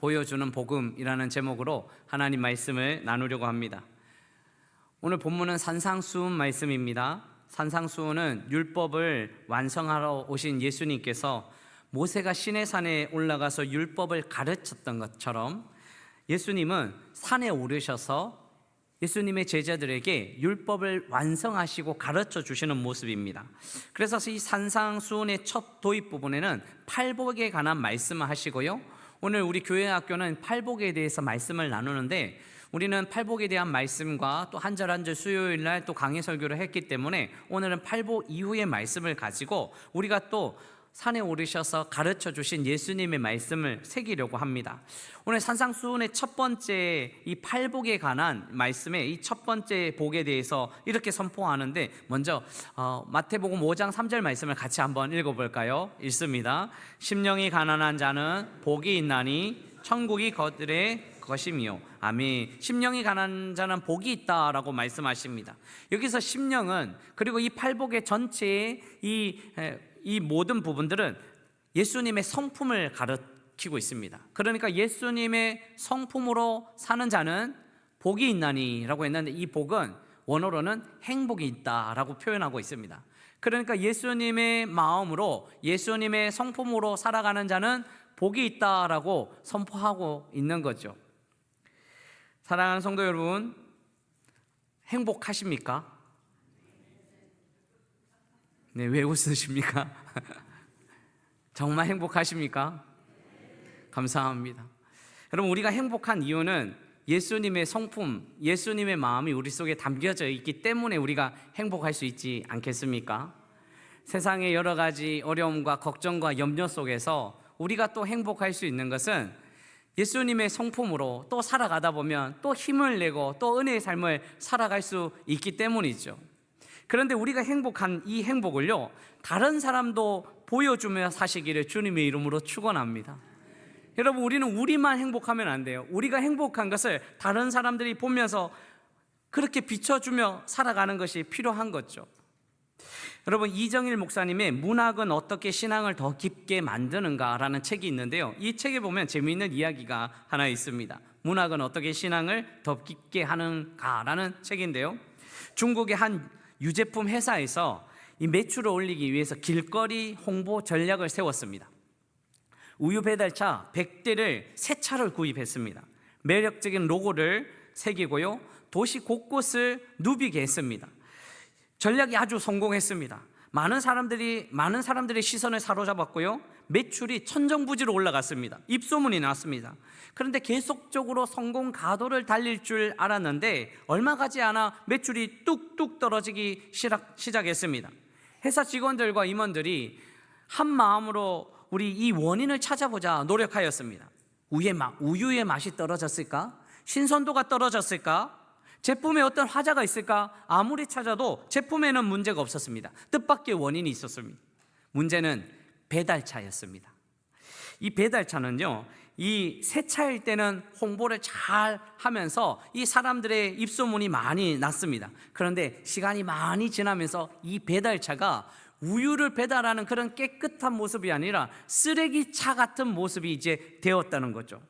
보여주는 복음이라는 제목으로 하나님 말씀을 나누려고 합니다. 오늘 본문은 산상수훈 말씀입니다. 산상수훈은 율법을 완성하러 오신 예수님께서 모세가 시내산에 올라가서 율법을 가르쳤던 것처럼 예수님은 산에 오르셔서 예수님의 제자들에게 율법을 완성하시고 가르쳐 주시는 모습입니다. 그래서 이 산상수훈의 첫 도입 부분에는 팔복에 관한 말씀을 하시고요, 오늘 우리 교회 학교는 팔복에 대해서 말씀을 나누는데, 우리는 팔복에 대한 말씀과 또 한 절 한 절 수요일날 또 강해 설교를 했기 때문에 오늘은 팔복 이후의 말씀을 가지고 우리가 또 산에 오르셔서 가르쳐 주신 예수님의 말씀을 새기려고 합니다. 오늘 산상수훈의 첫 번째 이 팔복에 관한 말씀의 이 첫 번째 복에 대해서 이렇게 선포하는데, 먼저 마태복음 5장 3절 말씀을 같이 한번 읽어볼까요? 읽습니다. 심령이 가난한 자는 복이 있나니 천국이 그들의 것이며. 아멘. 심령이 가난한 자는 복이 있다라고 말씀하십니다. 여기서 심령은, 그리고 이 팔복의 전체의 이 모든 부분들은 예수님의 성품을 가르치고 있습니다. 그러니까 예수님의 성품으로 사는 자는 복이 있나니 라고 했는데, 이 복은 원어로는 행복이 있다라고 표현하고 있습니다. 그러니까 예수님의 마음으로, 예수님의 성품으로 살아가는 자는 복이 있다라고 선포하고 있는 거죠. 사랑하는 성도 여러분, 행복하십니까? 네, 왜 웃으십니까? 정말 행복하십니까? 감사합니다. 여러분, 우리가 행복한 이유는 예수님의 성품, 예수님의 마음이 우리 속에 담겨져 있기 때문에 우리가 행복할 수 있지 않겠습니까? 세상의 여러 가지 어려움과 걱정과 염려 속에서 우리가 또 행복할 수 있는 것은 예수님의 성품으로 또 살아가다 보면 또 힘을 내고 또 은혜의 삶을 살아갈 수 있기 때문이죠. 그런데 우리가 행복한 이 행복을요, 다른 사람도 보여주며 사시기를 주님의 이름으로 축원합니다. 여러분, 우리는 우리만 행복하면 안 돼요. 우리가 행복한 것을 다른 사람들이 보면서 그렇게 비춰주며 살아가는 것이 필요한 거죠. 여러분, 이정일 목사님의 문학은 어떻게 신앙을 더 깊게 만드는가라는 책이 있는데요, 이 책에 보면 재미있는 이야기가 하나 있습니다. 문학은 어떻게 신앙을 더 깊게 하는가라는 책인데요, 중국의 한 유제품 회사에서 이 매출을 올리기 위해서 길거리 홍보 전략을 세웠습니다. 우유 배달차 100대를 새 차를 구입했습니다. 매력적인 로고를 새기고요, 도시 곳곳을 누비게 했습니다. 전략이 아주 성공했습니다. 많은 사람들의 시선을 사로잡았고요, 매출이 천정부지로 올라갔습니다. 입소문이 났습니다. 그런데 계속적으로 성공 가도를 달릴 줄 알았는데 얼마 가지 않아 매출이 뚝뚝 떨어지기 시작했습니다. 회사 직원들과 임원들이 한 마음으로 우리 이 원인을 찾아보자 노력하였습니다. 우유의 맛이 떨어졌을까? 신선도가 떨어졌을까? 제품에 어떤 화자가 있을까? 아무리 찾아도 제품에는 문제가 없었습니다. 뜻밖의 원인이 있었습니다. 문제는 배달차였습니다. 이 배달차는요, 이 새 차일 때는 홍보를 잘 하면서 이 사람들의 입소문이 많이 났습니다. 그런데 시간이 많이 지나면서 이 배달차가 우유를 배달하는 그런 깨끗한 모습이 아니라 쓰레기차 같은 모습이 이제 되었다는 거죠.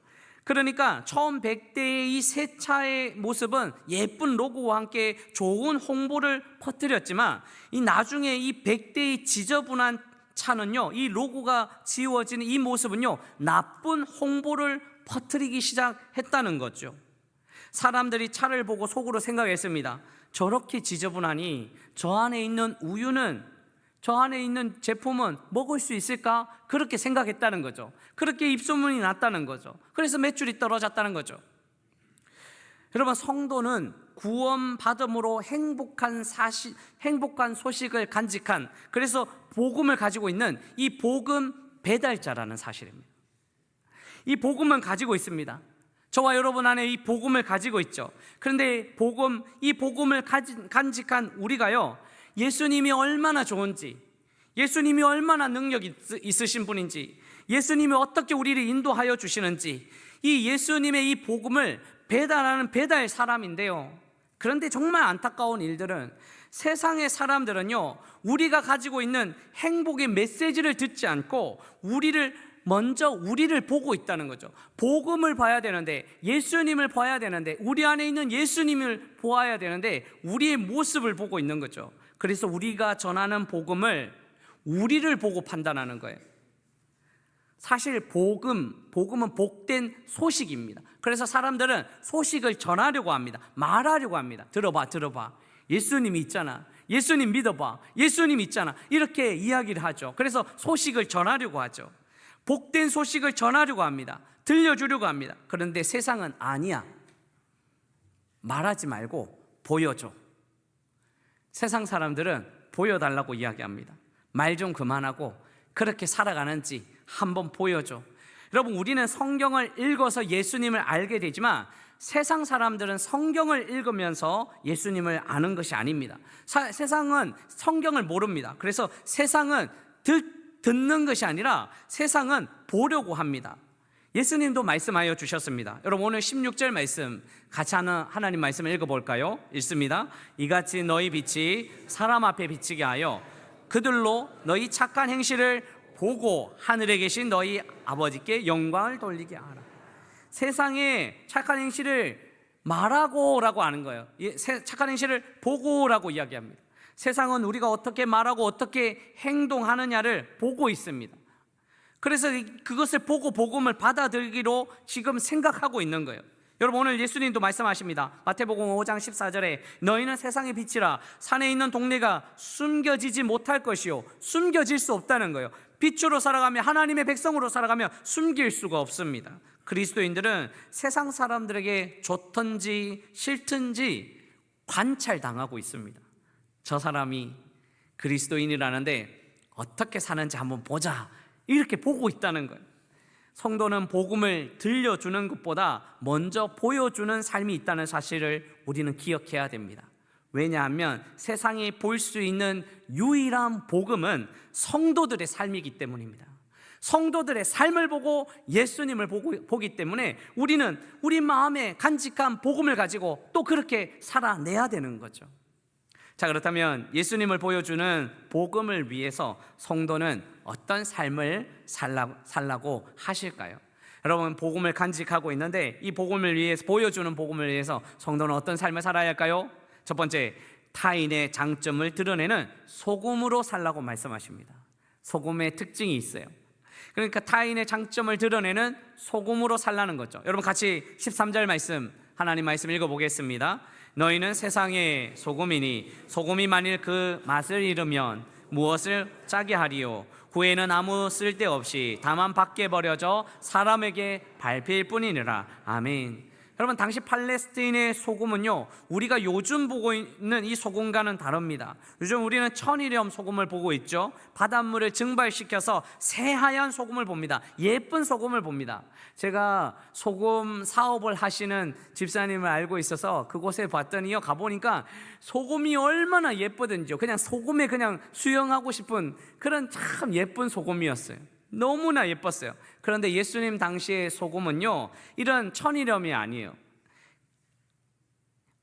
그러니까 처음 100대의 이 새 차의 모습은 예쁜 로고와 함께 좋은 홍보를 퍼뜨렸지만, 이 나중에 이 100대의 지저분한 차는요, 이 로고가 지워지는 이 모습은요, 나쁜 홍보를 퍼뜨리기 시작했다는 거죠. 사람들이 차를 보고 속으로 생각했습니다. 저렇게 지저분하니 저 안에 있는 우유는, 저 안에 있는 제품은 먹을 수 있을까? 그렇게 생각했다는 거죠. 그렇게 입소문이 났다는 거죠. 그래서 매출이 떨어졌다는 거죠. 여러분, 성도는 구원받음으로 행복한 소식을 간직한, 그래서 복음을 가지고 있는 이 복음 배달자라는 사실입니다. 이 복음은 가지고 있습니다. 저와 여러분 안에 이 복음을 가지고 있죠. 그런데 이 복음을 간직한 우리가요, 예수님이 얼마나 좋은지, 예수님이 얼마나 능력이 있으신 분인지, 예수님이 어떻게 우리를 인도하여 주시는지, 이 예수님의 이 복음을 배달하는 배달 사람인데요, 그런데 정말 안타까운 일들은 세상의 사람들은요, 우리가 가지고 있는 행복의 메시지를 듣지 않고 우리를 먼저 우리를 보고 있다는 거죠. 복음을 봐야 되는데, 예수님을 봐야 되는데, 우리 안에 있는 예수님을 보아야 되는데 우리의 모습을 보고 있는 거죠. 그래서 우리가 전하는 복음을 우리를 보고 판단하는 거예요. 사실 복음은 복된 소식입니다. 그래서 사람들은 소식을 전하려고 합니다. 말하려고 합니다. 들어봐. 예수님이 있잖아. 예수님 믿어봐. 예수님 있잖아. 이렇게 이야기를 하죠. 그래서 소식을 전하려고 하죠. 복된 소식을 전하려고 합니다. 들려주려고 합니다. 그런데 세상은 아니야. 말하지 말고 보여줘. 세상 사람들은 보여달라고 이야기합니다. 말 좀 그만하고 그렇게 살아가는지 한번 보여줘. 여러분, 우리는 성경을 읽어서 예수님을 알게 되지만 세상 사람들은 성경을 읽으면서 예수님을 아는 것이 아닙니다. 세상은 성경을 모릅니다. 그래서 세상은 듣는 것이 아니라 세상은 보려고 합니다. 예수님도 말씀하여 주셨습니다. 여러분, 오늘 16절 말씀 같이 하나님 말씀을 읽어볼까요? 읽습니다. 이같이 너희 빛이 사람 앞에 비치게 하여 그들로 너희 착한 행실을 보고 하늘에 계신 너희 아버지께 영광을 돌리게 하라. 세상에 착한 행실을 말하고 라고 하는 거예요. 착한 행실을 보고 라고 이야기합니다. 세상은 우리가 어떻게 말하고 어떻게 행동하느냐를 보고 있습니다. 그래서 그것을 보고 복음을 받아들이기로 지금 생각하고 있는 거예요. 여러분, 오늘 예수님도 말씀하십니다. 마태복음 5장 14절에 너희는 세상의 빛이라. 산에 있는 동네가 숨겨지지 못할 것이요, 숨겨질 수 없다는 거예요. 빛으로 살아가며 하나님의 백성으로 살아가며 숨길 수가 없습니다. 그리스도인들은 세상 사람들에게 좋든지 싫든지 관찰당하고 있습니다. 저 사람이 그리스도인이라는데 어떻게 사는지 한번 보자, 이렇게 보고 있다는 거예요. 성도는 복음을 들려주는 것보다 먼저 보여주는 삶이 있다는 사실을 우리는 기억해야 됩니다. 왜냐하면 세상이 볼 수 있는 유일한 복음은 성도들의 삶이기 때문입니다. 성도들의 삶을 보고 예수님을 보기 때문에 우리는 우리 마음에 간직한 복음을 가지고 또 그렇게 살아내야 되는 거죠. 자, 그렇다면 예수님을 보여주는 복음을 위해서 성도는 어떤 삶을 살라고 하실까요? 여러분, 복음을 간직하고 있는데 이 복음을 위해서, 보여주는 복음을 위해서 성도는 어떤 삶을 살아야 할까요? 첫 번째, 타인의 장점을 드러내는 소금으로 살라고 말씀하십니다. 소금의 특징이 있어요. 그러니까 타인의 장점을 드러내는 소금으로 살라는 거죠. 여러분, 같이 13절 말씀, 하나님 말씀 읽어보겠습니다. 너희는 세상의 소금이니 소금이 만일 그 맛을 잃으면 무엇을 짜게 하리요? 후에는 아무 쓸데없이 다만 밖에 버려져 사람에게 밟힐 뿐이니라. 아멘. 여러분, 당시 팔레스타인의 소금은요, 우리가 요즘 보고 있는 이 소금과는 다릅니다. 요즘 우리는 천일염 소금을 보고 있죠. 바닷물을 증발시켜서 새하얀 소금을 봅니다. 예쁜 소금을 봅니다. 제가 소금 사업을 하시는 집사님을 알고 있어서 그곳에 봤더니요, 가보니까 소금이 얼마나 예쁘든지요, 그냥 소금에 그냥 수영하고 싶은 그런 참 예쁜 소금이었어요. 너무나 예뻤어요. 그런데 예수님 당시의 소금은요, 이런 천일염이 아니에요.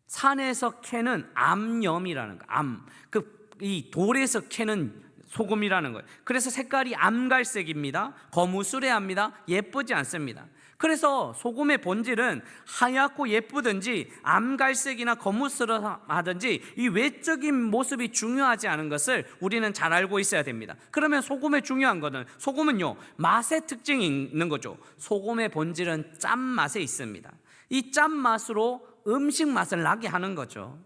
산에서 캐는 암염이라는 거예요. 이 돌에서 캐는 소금이라는 거예요. 그래서 색깔이 암갈색입니다. 거무스레합니다. 예쁘지 않습니다. 그래서 소금의 본질은 하얗고 예쁘든지 암갈색이나 거무스름하든지 이 외적인 모습이 중요하지 않은 것을 우리는 잘 알고 있어야 됩니다. 그러면 소금의 중요한 것은, 소금은요, 맛의 특징이 있는 거죠. 소금의 본질은 짠맛에 있습니다. 이 짠맛으로 음식 맛을 나게 하는 거죠.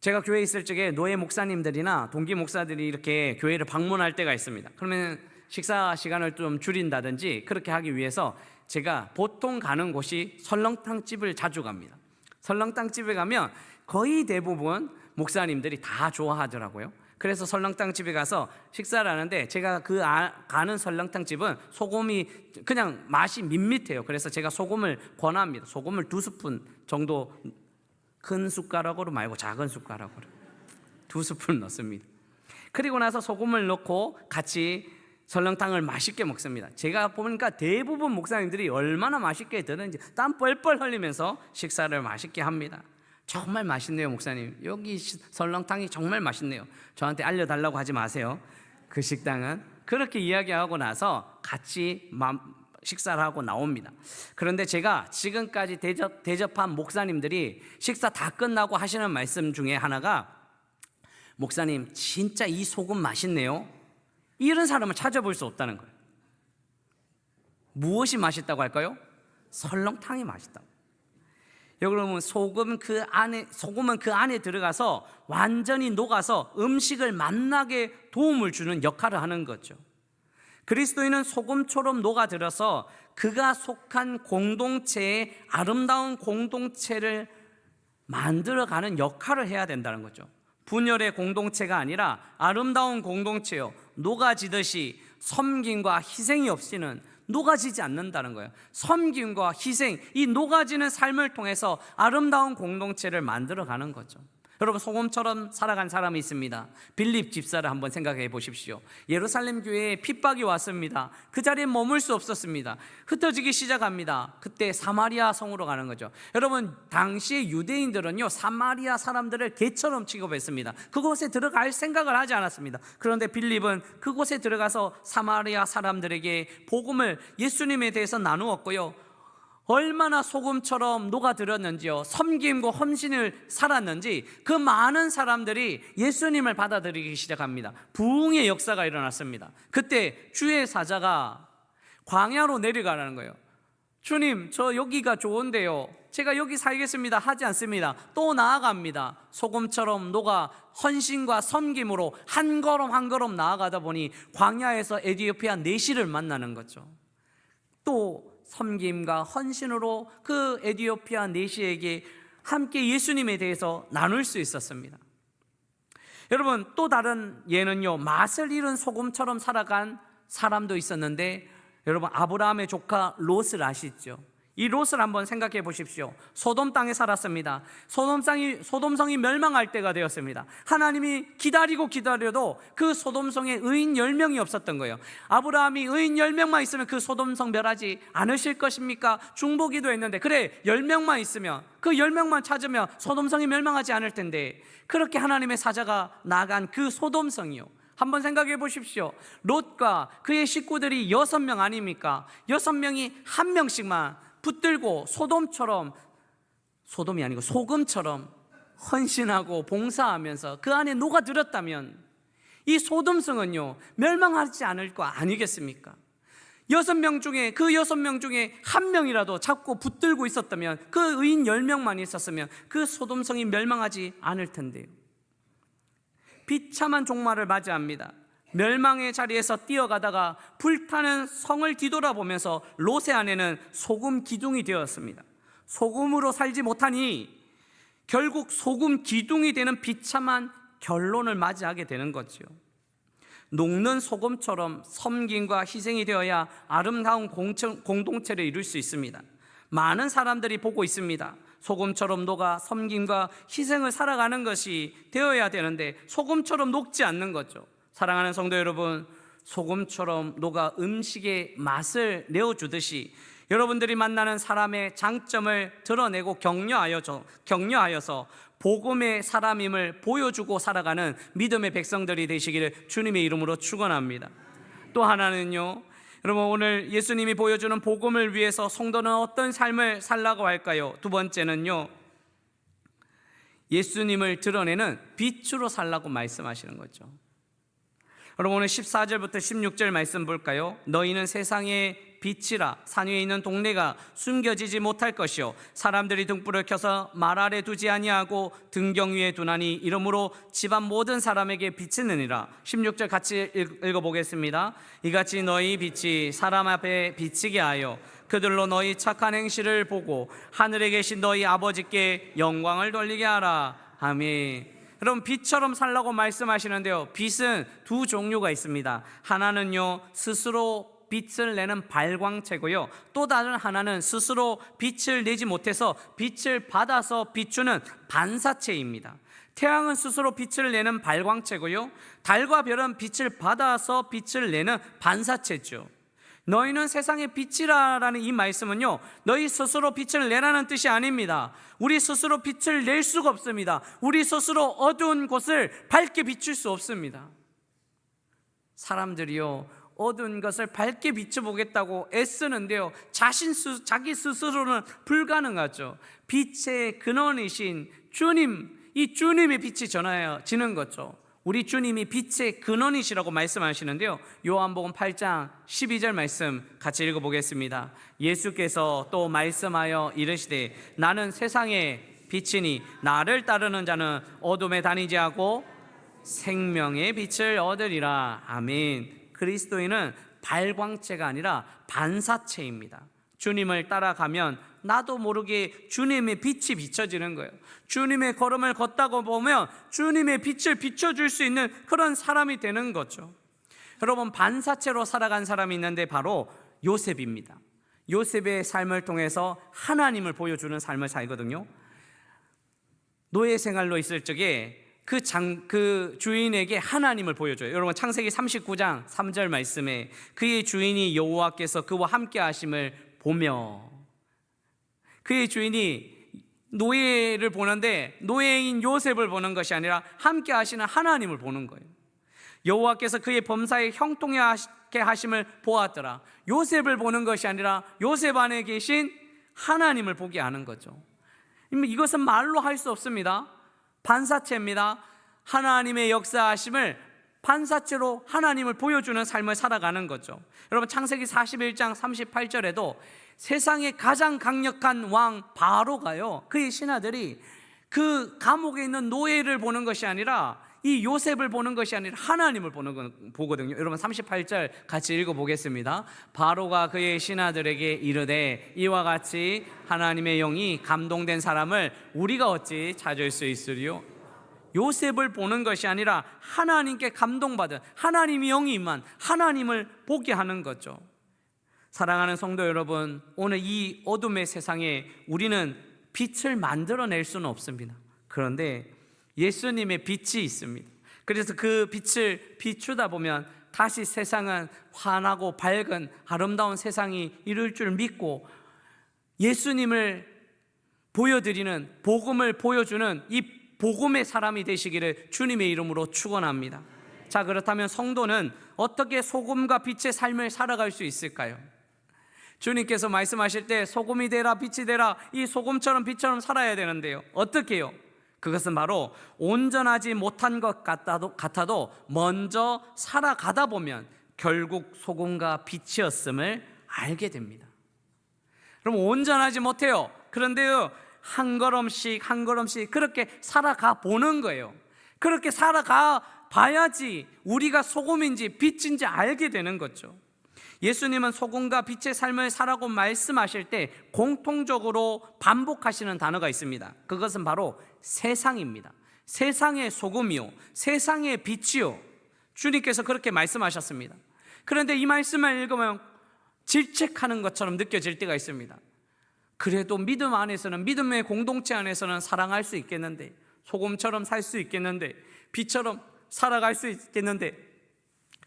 제가 교회에 있을 적에 노예 목사님들이나 동기 목사들이 이렇게 교회를 방문할 때가 있습니다. 그러면 식사 시간을 좀 줄인다든지 그렇게 하기 위해서 제가 보통 가는 곳이 설렁탕집을 자주 갑니다. 설렁탕집에 가면 거의 대부분 목사님들이 다 좋아하더라고요. 그래서 설렁탕집에 가서 식사를 하는데, 제가 가는 설렁탕집은 소금이 그냥 맛이 밋밋해요. 그래서 제가 소금을 권합니다. 소금을 2스푼 정도, 큰 숟가락으로 말고 작은 숟가락으로 2스푼 넣습니다. 그리고 나서 소금을 넣고 같이 설렁탕을 맛있게 먹습니다. 제가 보니까 대부분 목사님들이 얼마나 맛있게 드는지 땀 뻘뻘 흘리면서 식사를 맛있게 합니다. 정말 맛있네요, 목사님. 여기 설렁탕이 정말 맛있네요. 저한테 알려달라고 하지 마세요. 그 식당은 그렇게 이야기하고 나서 같이 식사를 하고 나옵니다. 그런데 제가 지금까지 대접한 목사님들이 식사 다 끝나고 하시는 말씀 중에 하나가, 목사님 진짜 이 소금 맛있네요. 이런 사람을 찾아볼 수 없다는 거예요. 무엇이 맛있다고 할까요? 설렁탕이 맛있다고. 여러분, 소금은 그 안에 들어가서 완전히 녹아서 음식을 맛나게 도움을 주는 역할을 하는 거죠. 그리스도인은 소금처럼 녹아들어서 그가 속한 공동체의 아름다운 공동체를 만들어가는 역할을 해야 된다는 거죠. 분열의 공동체가 아니라 아름다운 공동체요, 녹아지듯이 섬김과 희생이 없이는 녹아지지 않는다는 거예요. 섬김과 희생, 이 녹아지는 삶을 통해서 아름다운 공동체를 만들어가는 거죠. 여러분, 소금처럼 살아간 사람이 있습니다. 빌립 집사를 한번 생각해 보십시오. 예루살렘 교회에 핍박이 왔습니다. 그 자리에 머물 수 없었습니다. 흩어지기 시작합니다. 그때 사마리아 성으로 가는 거죠. 여러분, 당시의 유대인들은요, 사마리아 사람들을 개처럼 취급했습니다. 그곳에 들어갈 생각을 하지 않았습니다. 그런데 빌립은 그곳에 들어가서 사마리아 사람들에게 복음을, 예수님에 대해서 나누었고요, 얼마나 소금처럼 녹아들었는지요, 섬김과 헌신을 살았는지 그 많은 사람들이 예수님을 받아들이기 시작합니다. 부흥의 역사가 일어났습니다. 그때 주의 사자가 광야로 내려가라는 거예요. 주님, 저 여기가 좋은데요, 제가 여기 살겠습니다 하지 않습니다. 또 나아갑니다. 소금처럼 녹아 헌신과 섬김으로 한 걸음 한 걸음 나아가다 보니 광야에서 에티오피아 내시를 만나는 거죠. 또 섬김과 헌신으로 그 에티오피아 내시에게 함께 예수님에 대해서 나눌 수 있었습니다. 여러분, 또 다른 예는요, 맛을 잃은 소금처럼 살아간 사람도 있었는데, 여러분, 아브라함의 조카 롯을 아시죠? 이 롯을 한번 생각해 보십시오. 소돔 땅에 살았습니다. 소돔성이 멸망할 때가 되었습니다. 하나님이 기다려도 그 소돔성에 의인 10명이 없었던 거예요. 아브라함이 의인 10명만 있으면 그 소돔성 멸하지 않으실 것입니까? 중보기도 했는데, 그래 10명만 있으면, 그 10명만 찾으면 소돔성이 멸망하지 않을 텐데, 그렇게 하나님의 사자가 나간 그 소돔성이요, 한번 생각해 보십시오. 롯과 그의 식구들이 6명 아닙니까? 6명이 한 명씩만 붙들고 소돔이 아니고 소금처럼 헌신하고 봉사하면서 그 안에 녹아들었다면 이 소돔성은요, 멸망하지 않을 거 아니겠습니까? 6명 중에, 그 6명 중에 한 명이라도 잡고 붙들고 있었다면, 그 의인 10명만 있었으면 그 소돔성이 멸망하지 않을 텐데요. 비참한 종말을 맞이합니다. 멸망의 자리에서 뛰어가다가 불타는 성을 뒤돌아보면서 롯의 아내는 소금 기둥이 되었습니다. 소금으로 살지 못하니 결국 소금 기둥이 되는 비참한 결론을 맞이하게 되는 거죠. 녹는 소금처럼 섬김과 희생이 되어야 아름다운 공동체를 이룰 수 있습니다. 많은 사람들이 보고 있습니다. 소금처럼 녹아 섬김과 희생을 살아가는 것이 되어야 되는데 소금처럼 녹지 않는 거죠. 사랑하는 성도 여러분, 소금처럼 녹아 음식의 맛을 내어주듯이 여러분들이 만나는 사람의 장점을 드러내고 격려하여서 복음의 사람임을 보여주고 살아가는 믿음의 백성들이 되시기를 주님의 이름으로 축원합니다. 또 하나는요, 여러분, 오늘 예수님이 보여주는 복음을 위해서 성도는 어떤 삶을 살라고 할까요? 두 번째는요, 예수님을 드러내는 빛으로 살라고 말씀하시는 거죠. 여러분, 오늘 14절부터 16절 말씀 볼까요? 너희는 세상의 빛이라. 산 위에 있는 동네가 숨겨지지 못할 것이요, 사람들이 등불을 켜서 말 아래 두지 아니하고 등경 위에 두나니 이러므로 집안 모든 사람에게 비치느니라. 16절 같이 읽어보겠습니다. 이같이 너희 빛이 사람 앞에 비치게 하여 그들로 너희 착한 행실을 보고 하늘에 계신 너희 아버지께 영광을 돌리게 하라. 아멘. 여러분, 빛처럼 살라고 말씀하시는데요, 빛은 두 종류가 있습니다. 하나는요, 스스로 빛을 내는 발광체고요, 또 다른 하나는 스스로 빛을 내지 못해서 빛을 받아서 비추는 반사체입니다. 태양은 스스로 빛을 내는 발광체고요, 달과 별은 빛을 받아서 빛을 내는 반사체죠. 너희는 세상의 빛이라는 이 말씀은요, 너희 스스로 빛을 내라는 뜻이 아닙니다. 우리 스스로 빛을 낼 수가 없습니다. 우리 스스로 어두운 곳을 밝게 비출 수 없습니다. 사람들이요, 어두운 것을 밝게 비춰보겠다고 애쓰는데요, 자기 스스로는 불가능하죠. 빛의 근원이신 주님, 이 주님의 빛이 전하여지는 거죠. 우리 주님이 빛의 근원이시라고 말씀하시는데요, 요한복음 8장 12절 말씀 같이 읽어보겠습니다. 예수께서 또 말씀하여 이르시되 나는 세상의 빛이니 나를 따르는 자는 어둠에 다니지 않고 생명의 빛을 얻으리라. 아멘. 그리스도인은 발광체가 아니라 반사체입니다. 주님을 따라가면 나도 모르게 주님의 빛이 비춰지는 거예요. 주님의 걸음을 걷다가 보면 주님의 빛을 비춰줄 수 있는 그런 사람이 되는 거죠. 여러분, 반사체로 살아간 사람이 있는데 바로 요셉입니다. 요셉의 삶을 통해서 하나님을 보여주는 삶을 살거든요. 노예 생활로 있을 적에 그 주인에게 하나님을 보여줘요. 여러분, 창세기 39장 3절 말씀에 그의 주인이 여호와께서 그와 함께 하심을 보며, 그의 주인이 노예를 보는데 노예인 요셉을 보는 것이 아니라 함께 하시는 하나님을 보는 거예요. 여호와께서 그의 범사에 형통하게 하심을 보았더라. 요셉을 보는 것이 아니라 요셉 안에 계신 하나님을 보게 하는 거죠. 이것은 말로 할 수 없습니다. 반사체입니다. 하나님의 역사하심을 반사체로 하나님을 보여주는 삶을 살아가는 거죠. 여러분, 창세기 41장 38절에도 세상의 가장 강력한 왕 바로가요, 그의 신하들이 그 감옥에 있는 노예를 보는 것이 아니라 이 요셉을 보는 것이 아니라 하나님을 보거든요. 여러분, 38절 같이 읽어보겠습니다. 바로가 그의 신하들에게 이르되 이와 같이 하나님의 영이 감동된 사람을 우리가 어찌 찾을 수 있으리요? 요셉을 보는 것이 아니라 하나님께 감동받은 하나님의 영이 임한 하나님을 보게 하는 거죠. 사랑하는 성도 여러분, 오늘 이 어둠의 세상에 우리는 빛을 만들어낼 수는 없습니다. 그런데 예수님의 빛이 있습니다. 그래서 그 빛을 비추다 보면 다시 세상은 환하고 밝은 아름다운 세상이 이룰 줄 믿고 예수님을 보여드리는, 복음을 보여주는 이 복음의 사람이 되시기를 주님의 이름으로 축원합니다. 자, 그렇다면 성도는 어떻게 소금과 빛의 삶을 살아갈 수 있을까요? 주님께서 말씀하실 때 소금이 되라 빛이 되라, 이 소금처럼 빛처럼 살아야 되는데요, 어떻게 해요? 그것은 바로 온전하지 못한 것 같아도 먼저 살아가다 보면 결국 소금과 빛이었음을 알게 됩니다. 그럼 온전하지 못해요. 그런데요, 한 걸음씩 한 걸음씩 그렇게 살아가 보는 거예요. 그렇게 살아가 봐야지 우리가 소금인지 빛인지 알게 되는 거죠. 예수님은 소금과 빛의 삶을 살라고 말씀하실 때 공통적으로 반복하시는 단어가 있습니다. 그것은 바로 세상입니다. 세상의 소금이요, 세상의 빛이요, 주님께서 그렇게 말씀하셨습니다. 그런데 이 말씀을 읽으면 질책하는 것처럼 느껴질 때가 있습니다. 그래도 믿음 안에서는, 믿음의 공동체 안에서는 사랑할 수 있겠는데, 소금처럼 살 수 있겠는데, 빛처럼 살아갈 수 있겠는데,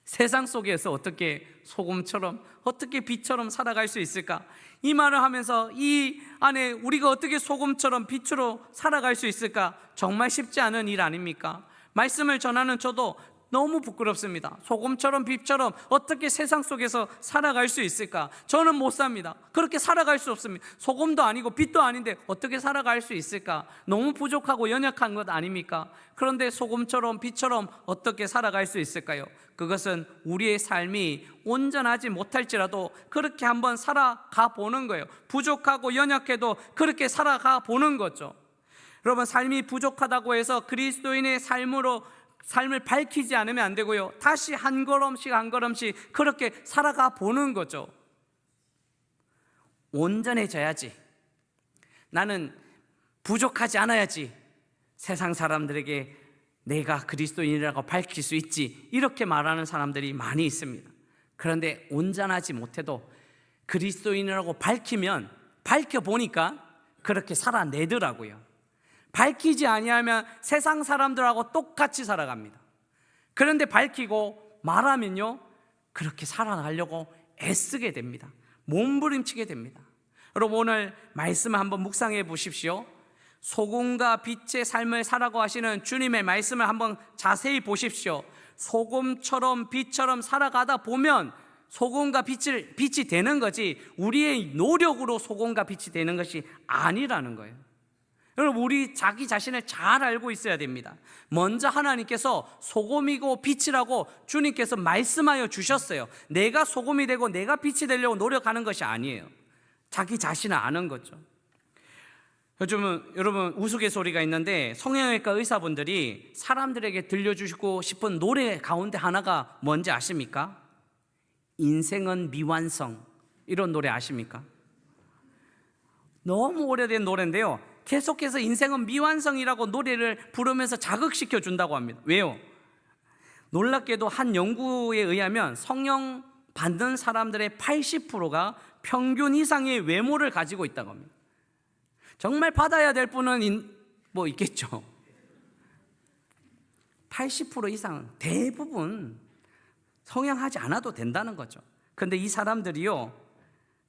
세상 속에서 어떻게 소금처럼, 어떻게 빛처럼 살아갈 수 있을까? 이 말을 하면서 이 안에 우리가 어떻게 소금처럼 빛으로 살아갈 수 있을까? 정말 쉽지 않은 일 아닙니까? 말씀을 전하는 저도 너무 부끄럽습니다. 소금처럼 빛처럼 어떻게 세상 속에서 살아갈 수 있을까? 저는 못 삽니다. 그렇게 살아갈 수 없습니다. 소금도 아니고 빛도 아닌데 어떻게 살아갈 수 있을까? 너무 부족하고 연약한 것 아닙니까? 그런데 소금처럼 빛처럼 어떻게 살아갈 수 있을까요? 그것은 우리의 삶이 온전하지 못할지라도 그렇게 한번 살아가 보는 거예요. 부족하고 연약해도 그렇게 살아가 보는 거죠. 여러분, 삶이 부족하다고 해서 그리스도인의 삶을 밝히지 않으면 안 되고요, 다시 한 걸음씩 한 걸음씩 그렇게 살아가 보는 거죠. 온전해져야지, 나는 부족하지 않아야지 세상 사람들에게 내가 그리스도인이라고 밝힐 수 있지, 이렇게 말하는 사람들이 많이 있습니다. 그런데 온전하지 못해도 그리스도인이라고 밝혀보니까 그렇게 살아내더라고요. 밝히지 아니하면 세상 사람들하고 똑같이 살아갑니다. 그런데 밝히고 말하면요, 그렇게 살아가려고 애쓰게 됩니다. 몸부림치게 됩니다. 여러분, 오늘 말씀 한번 묵상해 보십시오. 소금과 빛의 삶을 살라고 하시는 주님의 말씀을 한번 자세히 보십시오. 소금처럼 빛처럼 살아가다 보면 소금과 빛이 되는 거지 우리의 노력으로 소금과 빛이 되는 것이 아니라는 거예요. 여러분, 우리 자기 자신을 잘 알고 있어야 됩니다. 먼저 하나님께서 소금이고 빛이라고 주님께서 말씀하여 주셨어요. 내가 소금이 되고 내가 빛이 되려고 노력하는 것이 아니에요. 자기 자신을 아는 거죠. 요즘은 여러분 우스갯소리가 있는데 성형외과 의사분들이 사람들에게 들려주시고 싶은 노래 가운데 하나가 뭔지 아십니까? 인생은 미완성, 이런 노래 아십니까? 너무 오래된 노래인데요, 계속해서 인생은 미완성이라고 노래를 부르면서 자극시켜 준다고 합니다. 왜요? 놀랍게도 한 연구에 의하면 성형 받는 사람들의 80%가 평균 이상의 외모를 가지고 있다고 합니다. 정말 받아야 될 분은 뭐 있겠죠. 80% 이상 대부분 성형하지 않아도 된다는 거죠. 그런데 이 사람들이요,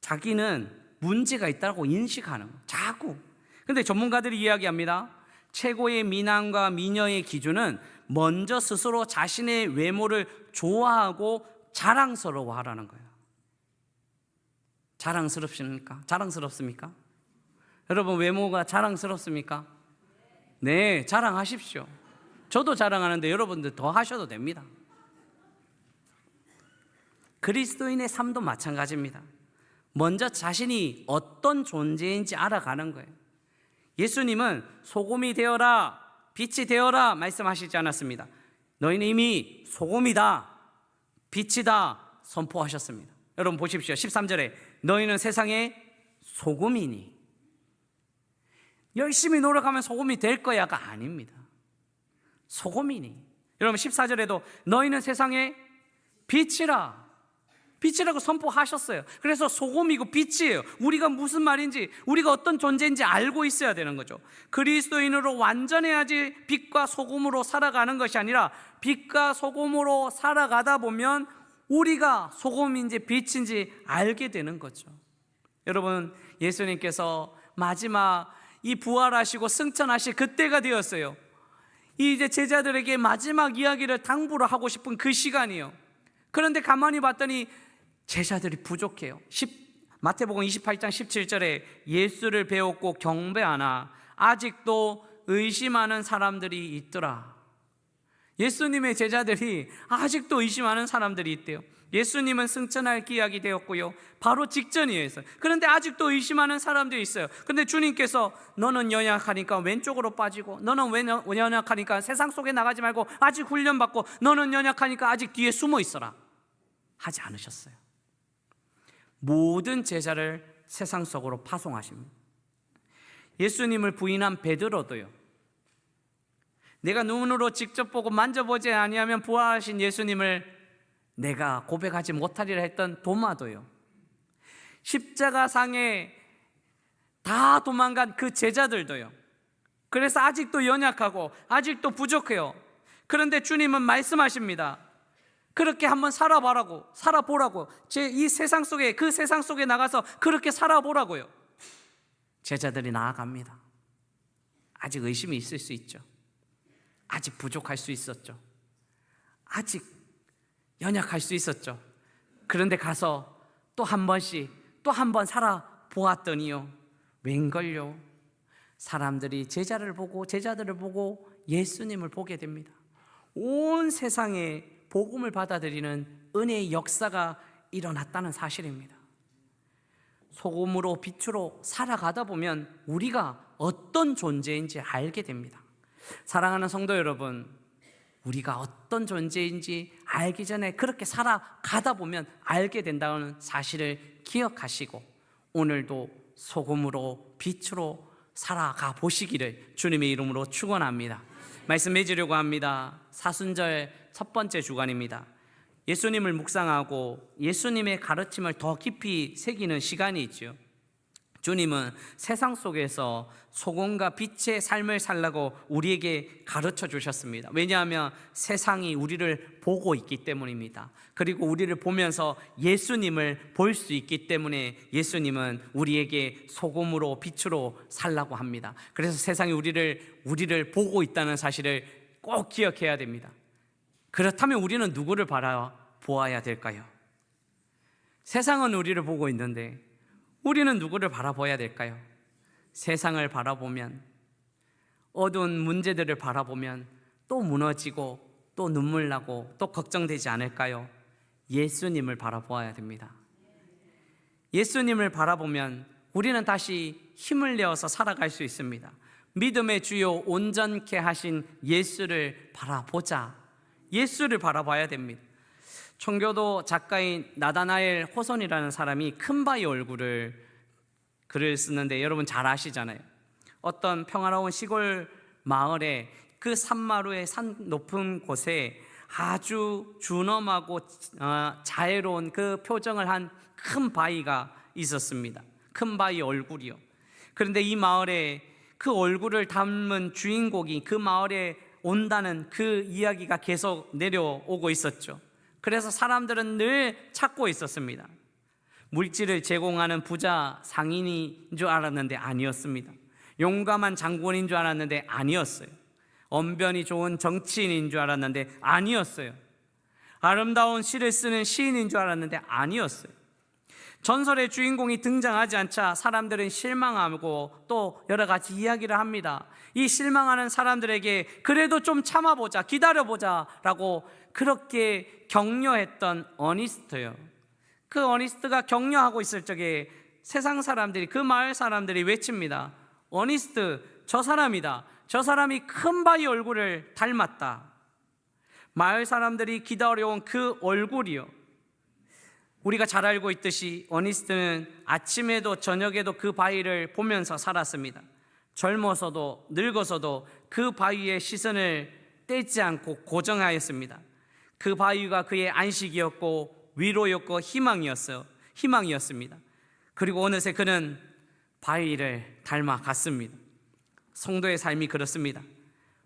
자기는 문제가 있다고 인식하는 거예요. 자꾸. 그런데 전문가들이 이야기합니다. 최고의 미남과 미녀의 기준은 먼저 스스로 자신의 외모를 좋아하고 자랑스러워하라는 거예요. 자랑스럽습니까? 자랑스럽습니까? 여러분, 외모가 자랑스럽습니까? 네, 자랑하십시오. 저도 자랑하는데 여러분들 더 하셔도 됩니다. 그리스도인의 삶도 마찬가지입니다. 먼저 자신이 어떤 존재인지 알아가는 거예요. 예수님은 소금이 되어라, 빛이 되어라 말씀하시지 않았습니다. 너희는 이미 소금이다, 빛이다 선포하셨습니다. 여러분 보십시오. 13절에 너희는 세상의 소금이니. 열심히 노력하면 소금이 될 거야가 아닙니다. 소금이니. 여러분 14절에도 너희는 세상의 빛이라, 빛이라고 선포하셨어요. 그래서 소금이고 빛이에요. 우리가 무슨 말인지, 우리가 어떤 존재인지 알고 있어야 되는 거죠. 그리스도인으로 완전해야지 빛과 소금으로 살아가는 것이 아니라 빛과 소금으로 살아가다 보면 우리가 소금인지 빛인지 알게 되는 거죠. 여러분, 예수님께서 마지막 이 부활하시고 승천하실 그때가 되었어요. 이제 제자들에게 마지막 이야기를 당부를 하고 싶은 그 시간이에요. 그런데 가만히 봤더니 제자들이 부족해요. 마태복음 28장 17절에 예수를 배웠고 경배하나 아직도 의심하는 사람들이 있더라. 예수님의 제자들이 아직도 의심하는 사람들이 있대요. 예수님은 승천할 기약이 되었고요, 바로 직전이에요. 그런데 아직도 의심하는 사람들이 있어요. 그런데 주님께서 너는 연약하니까 왼쪽으로 빠지고, 너는 연약하니까 세상 속에 나가지 말고 아직 훈련받고, 너는 연약하니까 아직 뒤에 숨어 있어라 하지 않으셨어요. 모든 제자를 세상 속으로 파송하십니다. 예수님을 부인한 베드로도요, 내가 눈으로 직접 보고 만져보지 아니하면 부활하신 예수님을 내가 고백하지 못하리라 했던 도마도요, 십자가상에 다 도망간 그 제자들도요, 그래서 아직도 연약하고 아직도 부족해요. 그런데 주님은 말씀하십니다. 그렇게 한번 살아보라고. 이 세상 속에, 그 세상 속에 나가서 그렇게 살아보라고요. 제자들이 나아갑니다. 아직 의심이 있을 수 있죠. 아직 부족할 수 있었죠. 아직 연약할 수 있었죠. 그런데 가서 또 한 번 살아보았더니요, 웬걸요, 사람들이 제자들을 보고 예수님을 보게 됩니다. 온 세상에 복음을 받아들이는 은혜의 역사가 일어났다는 사실입니다. 소금으로 빛으로 살아가다 보면 우리가 어떤 존재인지 알게 됩니다. 사랑하는 성도 여러분, 우리가 어떤 존재인지 알기 전에 그렇게 살아가다 보면 알게 된다는 사실을 기억하시고 오늘도 소금으로 빛으로 살아가 보시기를 주님의 이름으로 축원합니다. 말씀 맺으려고 합니다. 사순절 첫 번째 주간입니다. 예수님을 묵상하고 예수님의 가르침을 더 깊이 새기는 시간이 있죠. 주님은 세상 속에서 소금과 빛의 삶을 살라고 우리에게 가르쳐 주셨습니다. 왜냐하면 세상이 우리를 보고 있기 때문입니다. 그리고 우리를 보면서 예수님을 볼 수 있기 때문에 예수님은 우리에게 소금으로 빛으로 살라고 합니다. 그래서 세상이 우리를 보고 있다는 사실을 꼭 기억해야 됩니다. 그렇다면 우리는 누구를 보아야 될까요? 세상은 우리를 보고 있는데 우리는 누구를 바라봐야 될까요? 세상을 바라보면, 어두운 문제들을 바라보면 또 무너지고 또 눈물 나고 또 걱정되지 않을까요? 예수님을 바라보아야 됩니다. 예수님을 바라보면 우리는 다시 힘을 내어서 살아갈 수 있습니다. 믿음의 주요 온전케 하신 예수를 바라보자. 예수를 바라봐야 됩니다. 청교도 작가인 나다나엘 호손이라는 사람이 큰바위 얼굴을 글을 쓰는데 여러분 잘 아시잖아요. 어떤 평화로운 시골 마을에 그 산마루의 산 높은 곳에 아주 준엄하고 자애로운 그 표정을 한 큰 바위가 있었습니다. 큰 바위 얼굴이요. 그런데 이 마을에 그 얼굴을 담은 주인공이 그 마을에 온다는 그 이야기가 계속 내려오고 있었죠. 그래서 사람들은 늘 찾고 있었습니다. 물질을 제공하는 부자 상인인 줄 알았는데 아니었습니다. 용감한 장군인 줄 알았는데 아니었어요. 언변이 좋은 정치인인 줄 알았는데 아니었어요. 아름다운 시를 쓰는 시인인 줄 알았는데 아니었어요. 전설의 주인공이 등장하지 않자 사람들은 실망하고 또 여러 가지 이야기를 합니다. 이 실망하는 사람들에게 그래도 좀 참아보자, 기다려보자 라고 그렇게 격려했던 어니스트요. 그 어니스트가 격려하고 있을 적에 세상 사람들이, 그 마을 사람들이 외칩니다. 어니스트, 저 사람이다. 저 사람이 큰 바위 얼굴을 닮았다. 마을 사람들이 기다려온 그 얼굴이요. 우리가 잘 알고 있듯이 어니스트는 아침에도 저녁에도 그 바위를 보면서 살았습니다. 젊어서도 늙어서도 그 바위의 시선을 떼지 않고 고정하였습니다. 그 바위가 그의 안식이었고 위로였고 희망이었습니다. 그리고 어느새 그는 바위를 닮아갔습니다. 성도의 삶이 그렇습니다.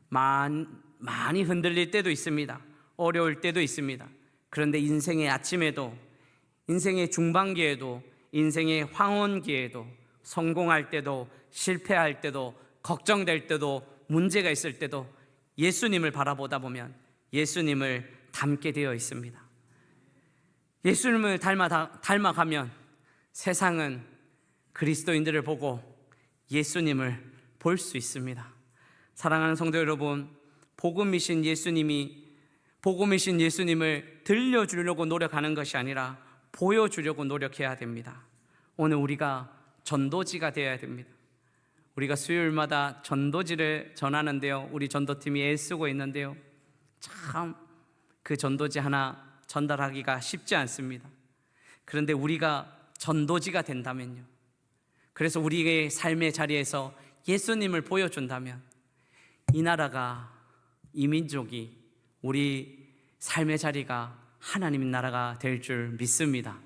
많이 흔들릴 때도 있습니다. 어려울 때도 있습니다. 그런데 인생의 아침에도, 인생의 중반기에도, 인생의 황혼기에도, 성공할 때도, 실패할 때도, 걱정될 때도, 문제가 있을 때도 예수님을 바라보다 보면 예수님을 닮게 되어 있습니다. 예수님을 닮아가면 세상은 그리스도인들을 보고 예수님을 볼 수 있습니다. 사랑하는 성도 여러분, 복음이신 예수님을 들려주려고 노력하는 것이 아니라 보여주려고 노력해야 됩니다. 오늘 우리가 전도지가 되어야 됩니다. 우리가 수요일마다 전도지를 전하는데요, 우리 전도팀이 애쓰고 있는데요, 참 그 전도지 하나 전달하기가 쉽지 않습니다. 그런데 우리가 전도지가 된다면요, 그래서 우리의 삶의 자리에서 예수님을 보여준다면 이 나라가, 이 민족이, 우리 삶의 자리가 하나님 나라가 될 줄 믿습니다.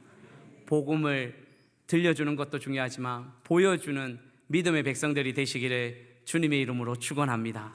복음을 들려주는 것도 중요하지만 보여주는 믿음의 백성들이 되시기를 주님의 이름으로 축원합니다.